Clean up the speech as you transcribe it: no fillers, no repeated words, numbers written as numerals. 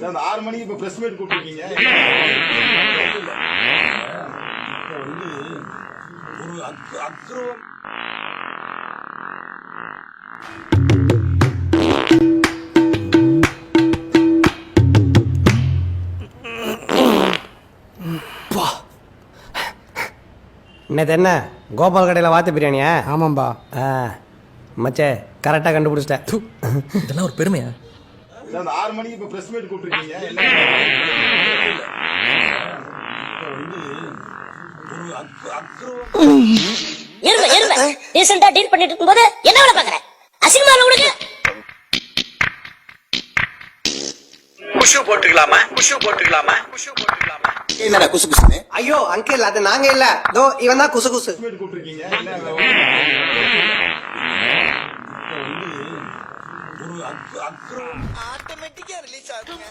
அந்த 6 மணிக்கு இப்ப பிரஸ் மீட் கூப்பிட்டுருக்கீங்க. ஒரு அக்ரவம் இன்னது என்ன கோபால் கடையில் வாத்து பிரியாணியா? ஆமாம்பா. மச்சே கரெக்டாக கண்டுபிடிச்சிட்டேன். இதெல்லாம் ஒரு பெருமையா? அந்த 6 மணிக்கு இப்ப பிரஸ் மீட் கூப்பிட்டுருக்கீங்க. டீசெண்டா டீல் பண்ணிட்டு இருக்கும்போது என்ன வேலை பாக்குற? அசிங்கமா உனக்கு? குஷு போட்டுக்கலாமா? குஷு போட்டுக்கலாமா? குஷு போட்டுக்கலாமா? என்னடா குசு குசுன்னு? ஐயோ அங்கிள் அது நாங்க இல்ல, தோ இவன் தான் குசு குசு. மீட் கூப்பிட்டுருக்கீங்க. ஆட்டோமேட்டிக்கா ரிலீஸ் ஆகுங்க.